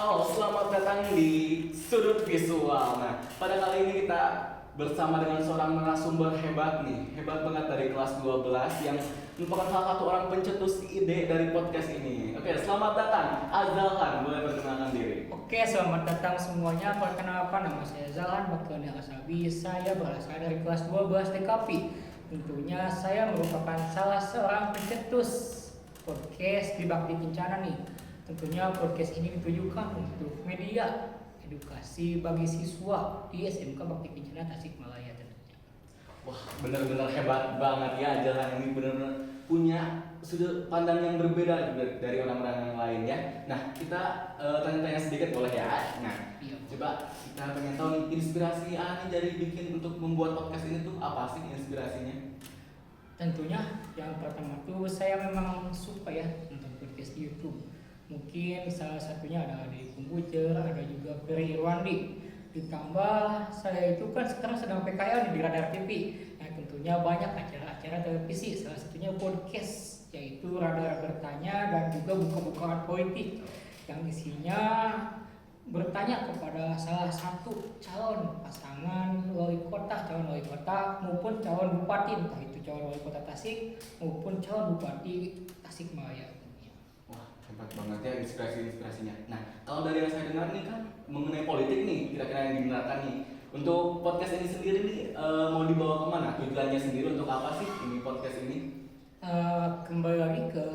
Halo, selamat datang di Sudut Visual. Nah, pada kali ini kita bersama dengan seorang narasumber hebat nih. Hebat banget dari kelas 12 yang merupakan salah satu orang pencetus ide dari podcast ini. Oke, selamat datang Azalhan. Boleh perkenalkan diri. Oke, selamat datang semuanya. Perkenalkan, nama saya Zalhan Baktian Asabi. Saya berasal dari kelas 12 TKP. Tentunya saya merupakan salah seorang pencetus podcast di Bakti Kencana nih. Tentunya podcast ini ditujukan untuk media edukasi bagi siswa di SMK Bakti Kencana Tasikmalaya tentunya. Wah, benar-benar hebat banget ya Azalhan ini, benar-benar punya sudut pandang yang berbeda dari orang-orang yang lain ya. Nah, kita tanya-tanya sedikit boleh ya? Nah, Iya. coba kita pengen tahu nih, inspirasi Ani dari bikin untuk membuat podcast ini tuh apa sih inspirasinya? Tentunya yang pertama tuh saya memang suka ya nonton podcast di YouTube. Mungkin salah satunya ada di Komputer, ada juga Ferry Irwandi. Ditambah saya itu kan sekarang sedang PKL di Radar TV. Nah, tentunya banyak acara-acara televisi, salah satunya podcast, yaitu Radar Bertanya dan juga buka-bukaan politik yang isinya bertanya kepada salah satu calon pasangan calon wali kota maupun calon bupati, entah itu calon wali kota Tasik maupun calon bupati Tasikmalaya. Wah, hebat banget ya inspirasinya. Nah, kalau dari yang saya dengar nih kan mengenai politik nih, kira-kira yang digunakan nih untuk podcast ini sendiri nih mau dibawa kemana? Tujuannya sendiri untuk apa sih ini podcast ini? Kembali lagi ke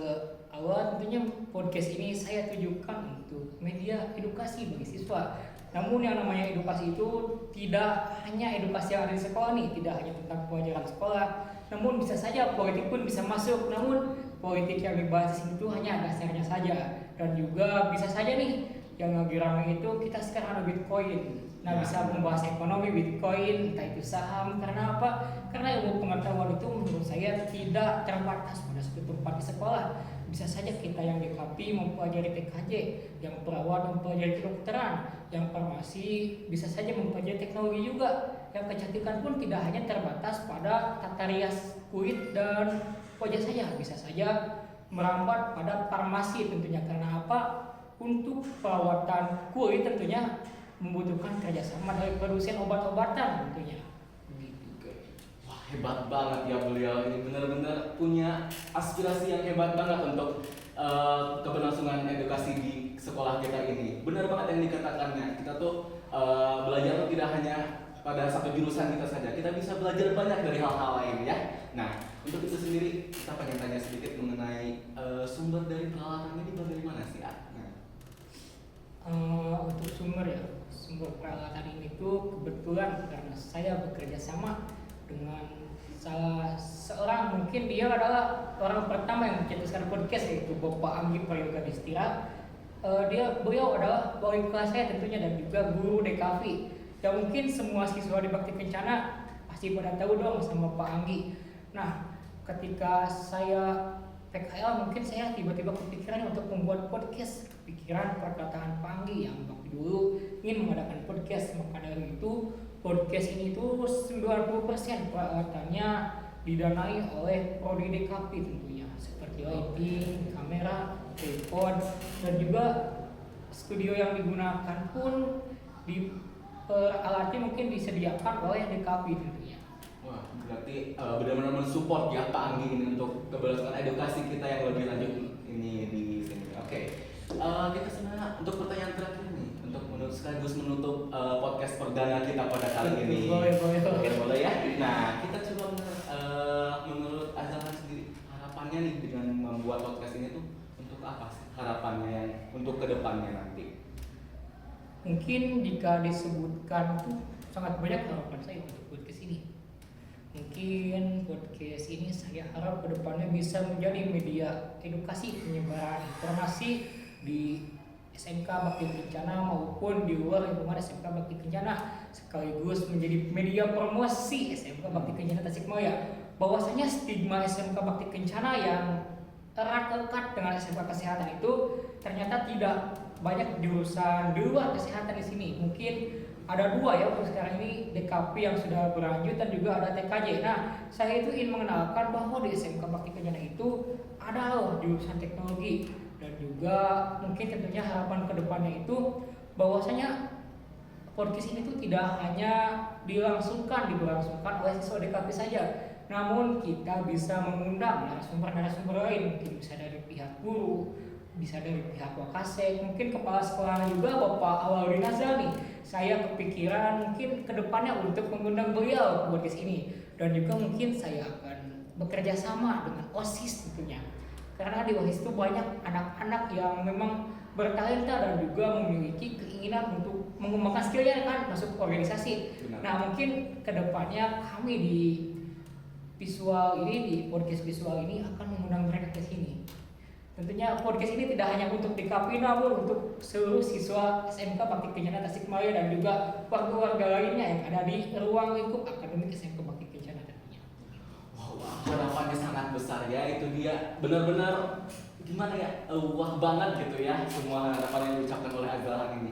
awal, tentunya podcast ini saya tujukan untuk media edukasi bagi siswa. Namun yang namanya edukasi itu tidak hanya edukasi yang ada di sekolah nih, tidak hanya tentang pelajaran sekolah, namun bisa saja politik pun bisa masuk. Namun politik yang dibahas di sini itu hanya dasarnya saja, dan juga bisa saja nih yang lagi ramai itu kita sekarang ada Bitcoin. Nah, bisa membahas ekonomi Bitcoin, entah itu saham. Karena apa? Karena ilmu pengetahuan itu menurut saya tidak terbatas pada satu tempat di sekolah. Bisa saja kita yang di KAPI mempelajari TKJ, yang perawat mempelajari kedokteran, yang farmasi bisa saja mempelajari teknologi juga. Yang kecantikan pun tidak hanya terbatas pada tata rias kulit dan wajah saja, bisa saja merambat pada farmasi tentunya. Karena apa? Untuk perawatan kulit tentunya membutuhkan kerjasama dari produsen obat-obatan tentunya. Wah, hebat banget ya beliau ini, benar-benar punya aspirasi yang hebat banget untuk keberlangsungan edukasi di sekolah kita ini. Benar banget yang dikatakannya, kita tuh belajar tuh tidak hanya pada satu jurusan kita saja, kita bisa belajar banyak dari hal-hal lain ya. Nah, untuk itu sendiri kita pengen tanya sedikit mengenai sumber dari peralatannya ini dari mana sih? Untuk sumber peralatan ini tuh kebetulan karena saya bekerja sama dengan salah seorang, mungkin dia adalah orang pertama yang mencetuskan podcast, yaitu Bapak Anggi Prayoga Distira. Beliau adalah wali kelas saya tentunya dan juga guru DKV. Ya, mungkin semua siswa di Bakti Kencana pasti pada tahu dong sama Pak Anggi. Nah, ketika saya PKL mungkin saya tiba-tiba kepikiran untuk membuat podcast. Pikiran perkataan Panggi yang waktu dulu ingin mengadakan podcast, maka dari itu podcast ini tuh 90% peralatannya didanai oleh prodi DKP tentunya, seperti lighting, kamera, tripod, dan juga studio yang digunakan pun di alatnya mungkin disediakan oleh DKP tentunya. Wah, berarti benar-benar mensupport ya Pak Anggi ini untuk keberlangsungan edukasi kita yang lebih lanjut ini di sini. Oke, kita sebenarnya untuk pertanyaan terakhir nih, untuk sekaligus menutup podcast perdana kita pada kali ini. Boleh ya. Nah, kita coba menurut Azalhan sendiri harapannya nih dengan membuat podcast ini tuh untuk apa sih harapannya yang untuk kedepannya nanti? Mungkin jika disebutkan tuh sangat banyak harapan saya untuk podcast ini. Mungkin podcast ini saya harap kedepannya bisa menjadi media edukasi penyebaran informasi di SMK Bakti Kencana maupun di luar lingkungan SMK Bakti Kencana, sekaligus menjadi media promosi SMK Bakti Kencana Tasikmalaya. Bahwasanya stigma SMK Bakti Kencana yang erat-erat dengan SMK Kesehatan itu ternyata tidak banyak jurusan di luar kesehatan di sini. Mungkin ada dua ya untuk sekarang ini, DKP yang sudah berlanjut dan juga ada TKJ. Nah, saya itu ingin mengenalkan bahwa di SMK Bakti Kencana itu ada loh jurusan teknologi dan juga mungkin tentunya harapan kedepannya itu bahwasanya podcast ini tuh tidak hanya diberlangsungkan oleh siswa DKP saja, namun kita bisa mengundang narasumber-narasumber lain, mungkin bisa dari pihak guru, bisa dari pihak Wakasek, mungkin kepala sekolah juga Bapak Awaludin Azhar nih. Saya kepikiran mungkin kedepannya untuk mengundang beliau ke podcast ini, dan juga mungkin saya akan bekerja sama dengan OSIS tentunya, karena di OSIS itu banyak anak-anak yang memang bertalenta dan juga memiliki keinginan untuk mengembangkan skillnya kan masuk organisasi. Benar. Nah mungkin kedepannya kami di visual ini, di podcast visual ini akan mengundang mereka ke sini. Tentunya podcast ini tidak hanya untuk DKP namun untuk seluruh siswa SMK Bakti Kencana Tasikmalaya dan juga warga-warga lainnya yang ada di ruang lingkup akademik SMK Bakti Kencana tentunya. Wow, harapannya sangat besar ya, itu dia benar-benar gimana ya, wah banget gitu ya semua harapan yang diucapkan oleh Azlan ini.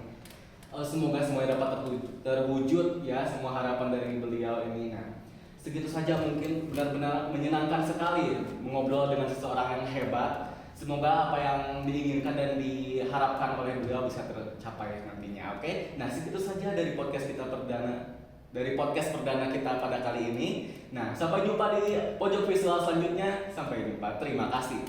Semoga semuanya dapat terwujud ya semua harapan dari beliau ini. Nah, segitu saja mungkin benar-benar menyenangkan sekali mengobrol dengan seseorang yang hebat. Semoga apa yang diinginkan dan diharapkan oleh beliau bisa tercapai nantinya. Oke, nah segitu saja dari podcast perdana kita pada kali ini. Nah, sampai jumpa di pojok visual selanjutnya. Sampai jumpa. Terima kasih.